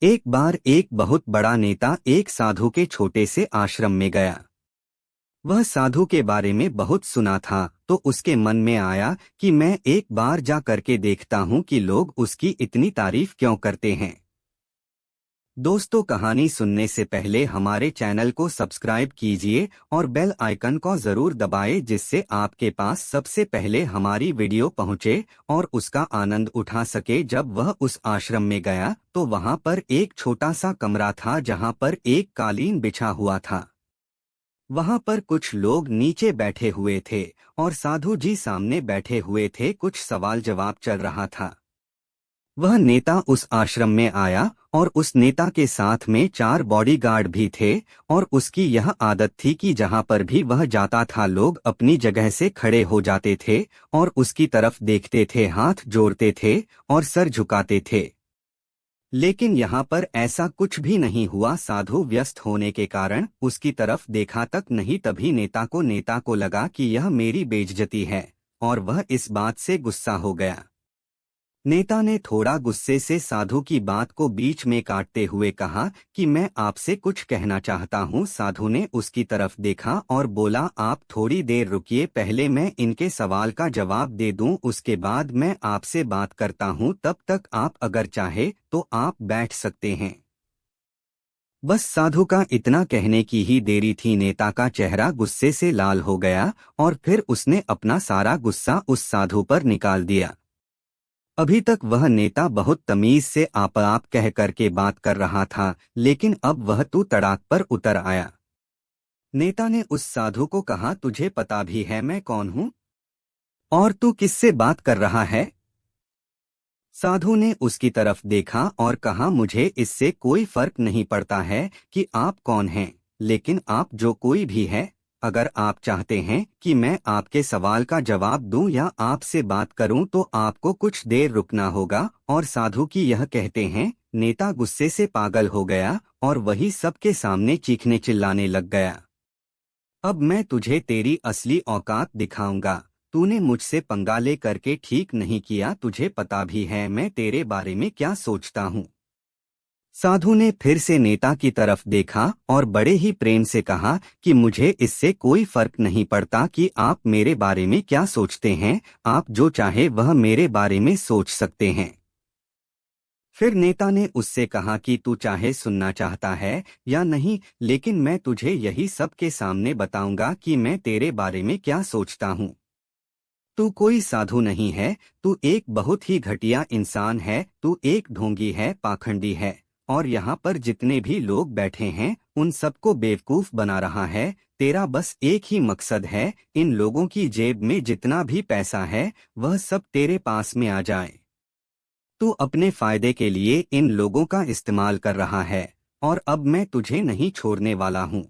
एक बार एक बहुत बड़ा नेता एक साधु के छोटे से आश्रम में गया। वह साधु के बारे में बहुत सुना था, तो उसके मन में आया कि मैं एक बार जा करके देखता हूँ कि लोग उसकी इतनी तारीफ क्यों करते हैं। दोस्तों, कहानी सुनने से पहले हमारे चैनल को सब्सक्राइब कीजिए और बेल आइकन को जरूर दबाएं, जिससे आपके पास सबसे पहले हमारी वीडियो पहुंचे और उसका आनंद उठा सके। जब वह उस आश्रम में गया तो वहां पर एक छोटा सा कमरा था जहां पर एक कालीन बिछा हुआ था। वहां पर कुछ लोग नीचे बैठे हुए थे और साधु जी सामने बैठे हुए थे। कुछ सवाल जवाब चल रहा था। वह नेता उस आश्रम में आया और उस नेता के साथ में 4 बॉडीगार्ड भी थे और उसकी यह आदत थी कि जहां पर भी वह जाता था लोग अपनी जगह से खड़े हो जाते थे और उसकी तरफ देखते थे, हाथ जोड़ते थे और सर झुकाते थे। लेकिन यहाँ पर ऐसा कुछ भी नहीं हुआ। साधु व्यस्त होने के कारण उसकी तरफ देखा तक नहीं। तभी नेता को लगा कि यह मेरी बेइज्जती है और वह इस बात से गुस्सा हो गया। नेता ने थोड़ा गुस्से से साधु की बात को बीच में काटते हुए कहा कि मैं आपसे कुछ कहना चाहता हूँ। साधु ने उसकी तरफ देखा और बोला, आप थोड़ी देर रुकिए, पहले मैं इनके सवाल का जवाब दे दूं, उसके बाद मैं आपसे बात करता हूँ। तब तक आप अगर चाहे तो आप बैठ सकते हैं। बस साधु का इतना कहने की ही देरी थी। नेता का चेहरा गुस्से से लाल हो गया और फिर उसने अपना सारा गुस्सा उस साधु पर निकाल दिया। अभी तक वह नेता बहुत तमीज से आप कह करके बात कर रहा था, लेकिन अब वह तू तड़ाक पर उतर आया। नेता ने उस साधु को कहा, तुझे पता भी है मैं कौन हूँ और तू किससे बात कर रहा है? साधु ने उसकी तरफ देखा और कहा, मुझे इससे कोई फर्क नहीं पड़ता है कि आप कौन हैं, लेकिन आप जो कोई भी है, अगर आप चाहते हैं कि मैं आपके सवाल का जवाब दूं या आपसे बात करूं तो आपको कुछ देर रुकना होगा। और साधु की यह कहते हैं नेता गुस्से से पागल हो गया और वही सबके सामने चीखने चिल्लाने लग गया। अब मैं तुझे तेरी असली औकात दिखाऊंगा। तूने मुझसे पंगा ले करके ठीक नहीं किया। तुझे पता भी है मैं तेरे बारे में क्या सोचता हूँ। साधु ने फिर से नेता की तरफ देखा और बड़े ही प्रेम से कहा कि मुझे इससे कोई फर्क नहीं पड़ता कि आप मेरे बारे में क्या सोचते हैं। आप जो चाहे वह मेरे बारे में सोच सकते हैं। फिर नेता ने उससे कहा कि तू चाहे सुनना चाहता है या नहीं, लेकिन मैं तुझे यही सबके सामने बताऊंगा कि मैं तेरे बारे में क्या सोचता हूँ। तू कोई साधु नहीं है, तू एक बहुत ही घटिया इंसान है। तू एक ढोंगी है, पाखंडी है और यहाँ पर जितने भी लोग बैठे हैं उन सबको बेवकूफ बना रहा है। तेरा बस एक ही मकसद है, इन लोगों की जेब में जितना भी पैसा है वह सब तेरे पास में आ जाए। तू अपने फायदे के लिए इन लोगों का इस्तेमाल कर रहा है और अब मैं तुझे नहीं छोड़ने वाला हूँ।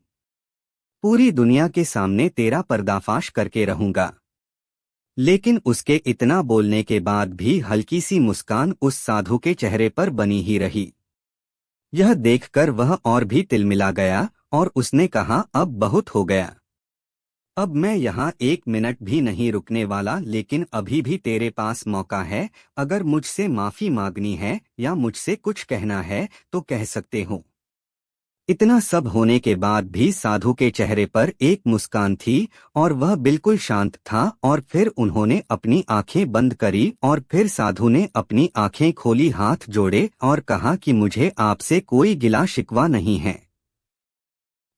पूरी दुनिया के सामने तेरा पर्दाफाश करके रहूंगा। लेकिन उसके इतना बोलने के बाद भी हल्की सी मुस्कान उस साधु के चेहरे पर बनी ही रही। यह देखकर वह और भी तिलमिला गया और उसने कहा, अब बहुत हो गया। अब मैं यहाँ 1 मिनट भी नहीं रुकने वाला, लेकिन अभी भी तेरे पास मौका है। अगर मुझसे माफी मांगनी है या मुझसे कुछ कहना है तो कह सकते हो। इतना सब होने के बाद भी साधु के चेहरे पर एक मुस्कान थी और वह बिल्कुल शांत था। और फिर उन्होंने अपनी आंखें बंद करी और फिर साधु ने अपनी आंखें खोली, हाथ जोड़े और कहा कि मुझे आपसे कोई गिला शिकवा नहीं है।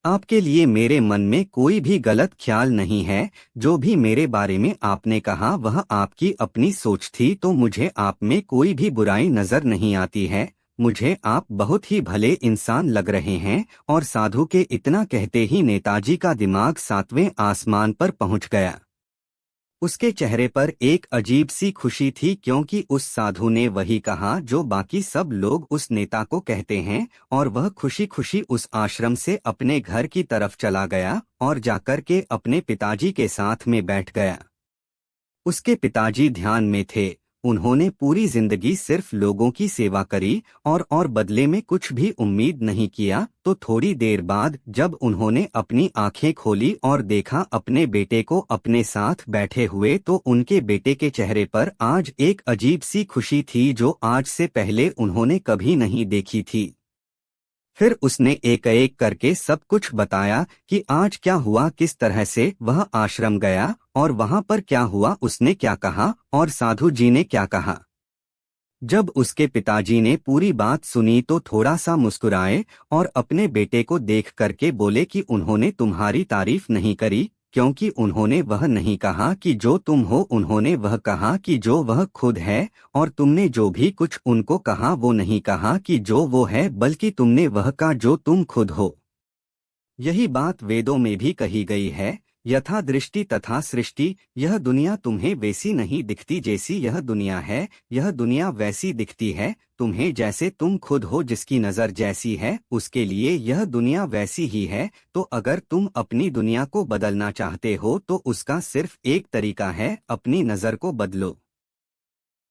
आपके लिए मेरे मन में कोई भी गलत ख्याल नहीं है। जो भी मेरे बारे में आपने कहा वह आपकी अपनी सोच थी, तो मुझे आप में कोई भी बुराई नजर नहीं आती है। मुझे आप बहुत ही भले इंसान लग रहे हैं। और साधु के इतना कहते ही नेताजी का दिमाग 7वें आसमान पर पहुंच गया। उसके चेहरे पर एक अजीब सी खुशी थी, क्योंकि उस साधु ने वही कहा जो बाकी सब लोग उस नेता को कहते हैं। और वह खुशी खुशी उस आश्रम से अपने घर की तरफ चला गया और जाकर के अपने पिताजी के साथ में बैठ गया। उसके पिताजी ध्यान में थे। उन्होंने पूरी जिंदगी सिर्फ लोगों की सेवा करी और बदले में कुछ भी उम्मीद नहीं किया। तो थोड़ी देर बाद जब उन्होंने अपनी आंखें खोली और देखा अपने बेटे को अपने साथ बैठे हुए, तो उनके बेटे के चेहरे पर आज एक अजीब सी खुशी थी जो आज से पहले उन्होंने कभी नहीं देखी थी। फिर उसने एक एक करके सब कुछ बताया कि आज क्या हुआ, किस तरह से वह आश्रम गया और वहां पर क्या हुआ, उसने क्या कहा और साधु जी ने क्या कहा। जब उसके पिताजी ने पूरी बात सुनी तो थोड़ा सा मुस्कुराए और अपने बेटे को देख करके बोले कि उन्होंने तुम्हारी तारीफ नहीं करी, क्योंकि उन्होंने वह नहीं कहा कि जो तुम हो, उन्होंने वह कहा कि जो वह खुद है, और तुमने जो भी कुछ उनको कहा वो नहीं कहा कि जो वो है, बल्कि तुमने वह कहा जो तुम खुद हो। यही बात वेदों में भी कही गई है, यथा दृष्टि तथा सृष्टि। यह दुनिया तुम्हें वैसी नहीं दिखती जैसी यह दुनिया है, यह दुनिया वैसी दिखती है तुम्हें जैसे तुम खुद हो। जिसकी नज़र जैसी है उसके लिए यह दुनिया वैसी ही है। तो अगर तुम अपनी दुनिया को बदलना चाहते हो तो उसका सिर्फ एक तरीका है, अपनी नज़र को बदलो।